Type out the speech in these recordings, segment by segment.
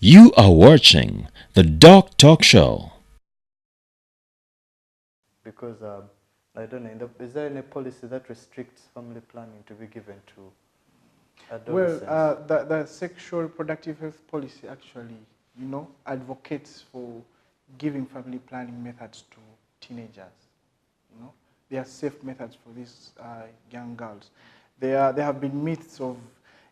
You are watching the DocTalk show. Because I don't know, is there any policy that restricts family planning to be given to adolescents? Well, the sexual reproductive health policy actually, advocates for giving family planning methods to teenagers. They are safe methods for these young girls. There have been myths of,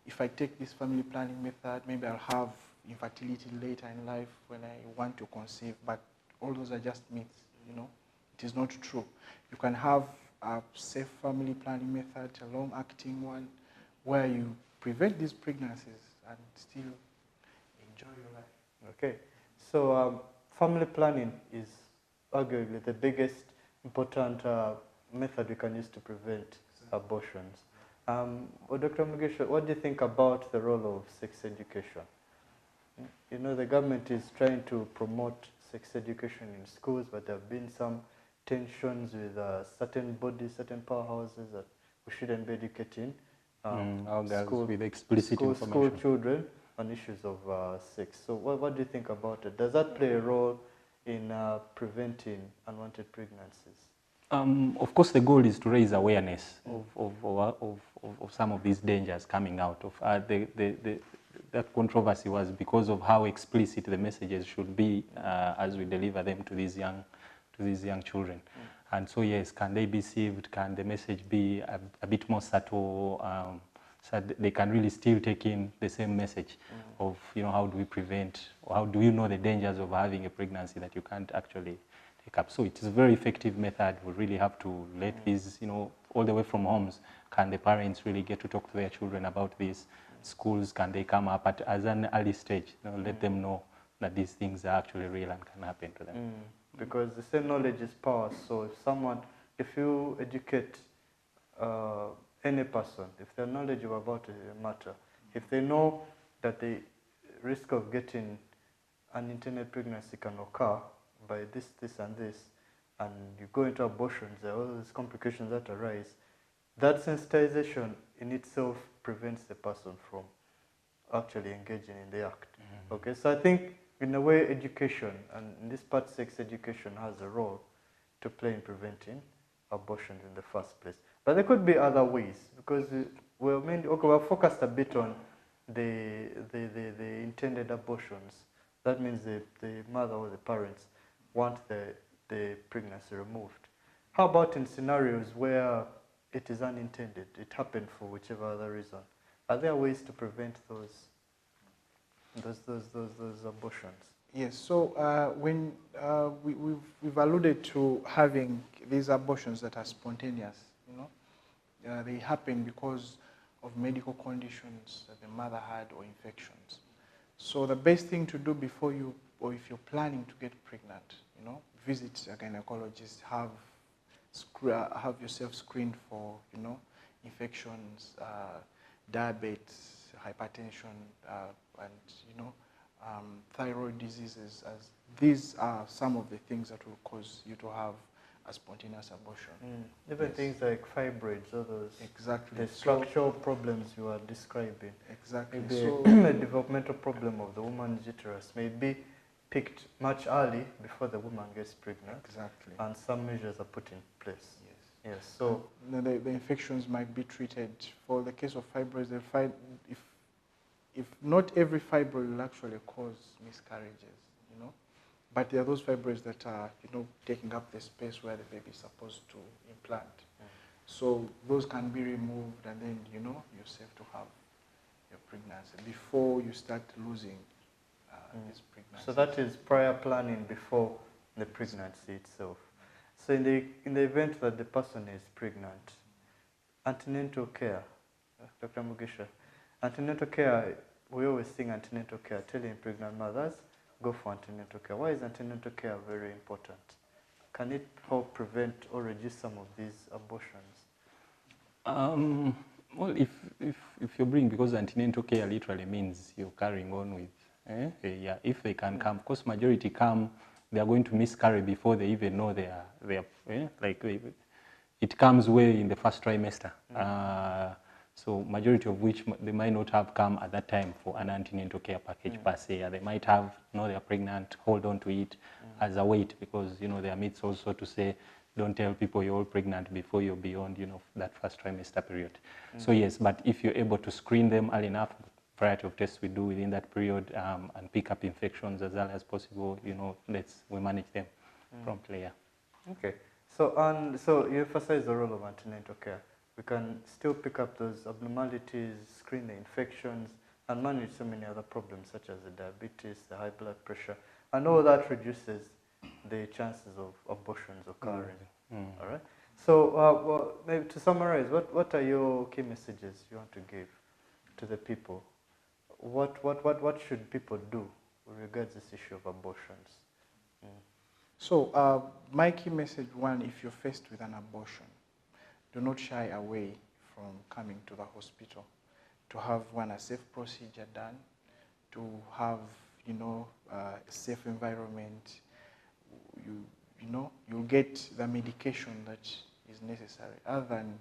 if I take this family planning method, maybe I'll have infertility later in life when I want to conceive, but all those are just myths, It is not true. You can have a safe family planning method, a long-acting one, where you prevent these pregnancies and still enjoy your life. Okay, so family planning is arguably the biggest important method we can use to prevent abortions. Well, Dr. Mugisha, what do you think about the role of sex education? The government is trying to promote sex education in schools, but there have been some tensions with certain bodies, certain powerhouses that we shouldn't be educating school children on issues of sex. So what do you think about it? Does that play a role in preventing unwanted pregnancies? Of course, the goal is to raise awareness of some of these dangers coming out of that controversy was because of how explicit the messages should be as we deliver them to these young children. And so, yes, can they be deceived? Can the message be a bit more subtle, so they can really still take in the same message of, how do we prevent, or how do you know the dangers of having a pregnancy that you can't actually take up? So it is a very effective method. We really have to let these, all the way from homes, can the parents really get to talk to their children about this? Schools, can they come up at as an early stage, let them know that these things are actually real and can happen to them. Because they say knowledge is power. So if you educate any person, if they're knowledgeable about a matter, if they know that the risk of getting unintended pregnancy can occur by this, and this, and you go into abortions, there are all these complications that arise, that sensitization in itself prevents the person from actually engaging in the act. Okay, so I think in a way education, and in this part sex education has a role to play in preventing abortions in the first place. But there could be other ways, because we're focused a bit on the intended abortions. That means the mother or the parents want the pregnancy removed. How about in scenarios where it is unintended, it happened for whichever other reason? Are there ways to prevent those abortions? Yes, so when we've alluded to having these abortions that are spontaneous, they happen because of medical conditions that the mother had or infections. So the best thing to do before you, or if you're planning to get pregnant, visit a gynecologist, have yourself screened for, infections, diabetes, hypertension, and, thyroid diseases, as these are some of the things that will cause you to have a spontaneous abortion. Even things like fibroids, all those. Exactly. The structural problems you are describing. Exactly. Maybe a developmental problem of the woman's uterus may be picked much early before the woman gets pregnant. Exactly. And some measures are put in place. Yes. Yes. So the infections might be treated. For the case of fibroids, if not every fibroid will actually cause miscarriages, but there are those fibroids that are, taking up the space where the baby is supposed to implant. So those can be removed, and then, you're safe to have your pregnancy before you start losing this pregnancy. So that is prior planning before the pregnancy itself. So in the event that the person is pregnant, antenatal care, Dr. Mugisha, antenatal care, we always sing antenatal care, telling pregnant mothers, go for antenatal care. Why is antenatal care very important? Can it help prevent or reduce some of these abortions? Well, if you bring, because antenatal care literally means you're carrying on with, if they can come. Of course, majority come, they are going to miscarry before they even know it comes way in the first trimester. So majority of which they might not have come at that time for an antenatal care package per se. They might have, they're pregnant, hold on to it as a weight, because, there are myths also to say, don't tell people you're all pregnant before you're beyond, that first trimester period. So yes, but if you're able to screen them early enough, variety of tests we do within that period, and pick up infections as early as possible, we manage them promptly, yeah. Okay. So you emphasize the role of antenatal care. We can still pick up those abnormalities, screen the infections, and manage so many other problems such as the diabetes, the high blood pressure, and all that reduces the chances of abortions occurring. All right. So well, maybe to summarize, what are your key messages you want to give to the people? What should people do with regards to this issue of abortions? So my key message, one, if you're faced with an abortion, do not shy away from coming to the hospital to have, a safe procedure done, to have, a safe environment. You'll get the medication that is necessary, other than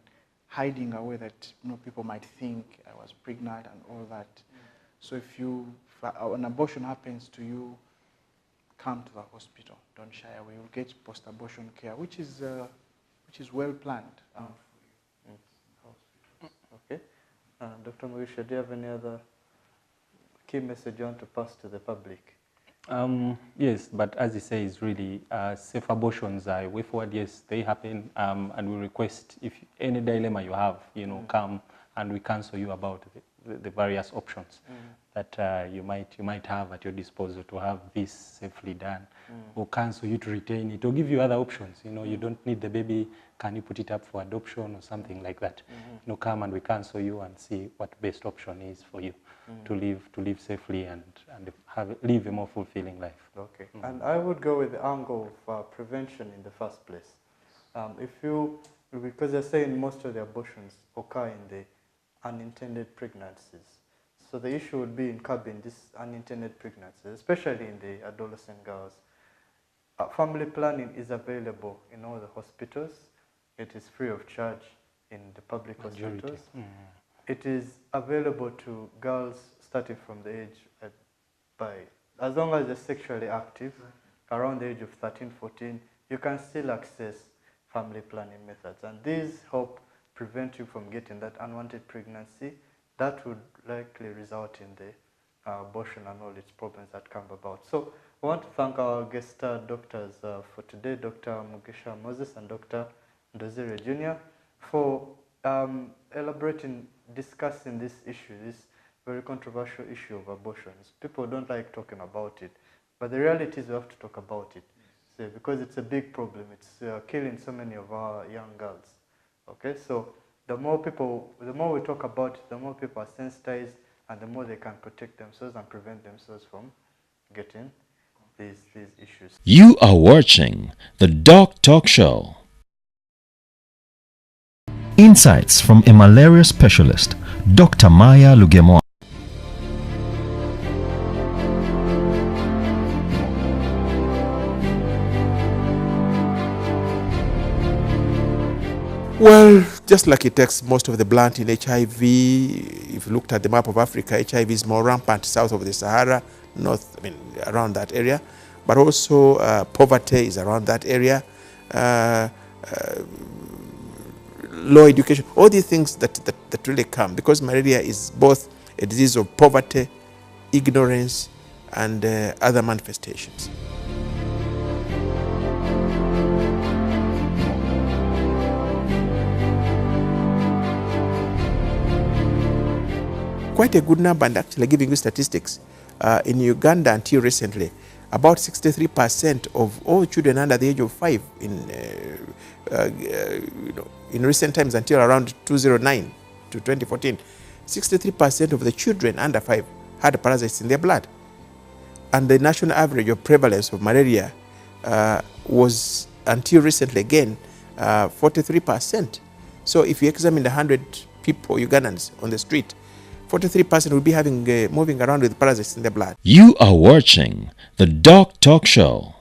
hiding away that, people might think I was pregnant and all that. So if an abortion happens to you, come to the hospital. Don't shy away. You'll get post-abortion care, which is well planned. Okay. Dr. Mugisha, do you have any other key message you want to pass to the public? Yes, but as you say, it's really safe abortions are a way forward. Yes, they happen, and we request if any dilemma you have, come and we counsel you about the various options that you might have at your disposal to have this safely done, or counsel you to retain it, or give you other options. You don't need the baby. Can you put it up for adoption or something like that? Come and we counsel you and see what best option is for you to live safely and live a more fulfilling life. Okay. And I would go with the angle of prevention in the first place. Because they're saying most of the abortions occur in the unintended pregnancies. So the issue would be in curbing these unintended pregnancies, especially in the adolescent girls. Family planning is available in all the hospitals. It is free of charge in the public hospitals. It is available to girls starting from the age as long as they're sexually active, around the age of 13, 14, you can still access family planning methods. And these help prevent you from getting that unwanted pregnancy that would likely result in the abortion and all its problems that come about. So I want to thank our guest doctors for today, Dr. Mugisha Moses and Dr. Ndozire Jr. for elaborating, discussing this issue, this very controversial issue of abortions. People don't like talking about it, but the reality is we have to talk about it. So, because it's a big problem. It's killing so many of our young girls. Okay, so the more we talk about it, the more people are sensitized, and the more they can protect themselves and prevent themselves from getting these issues. You are watching the DocTalk Show. Insights from a malaria specialist, Dr. Maya Lugemwa. Well, just like it takes most of the blunt in HIV, if you looked at the map of Africa, HIV is more rampant south of the Sahara, around that area. But also poverty is around that area. Low education, all these things that really come, because malaria is both a disease of poverty, ignorance, and other manifestations. Quite a good number, and actually giving you statistics. In Uganda until recently, about 63% of all children under the age of 5 in recent times until around 2009 to 2014, 63% of the children under 5 had parasites in their blood. And the national average of prevalence of malaria was, until recently again, 43%. So if you examine the 100 people, Ugandans, on the street, 43% will be moving around with parasites in their blood. You are watching the DocTalk Show.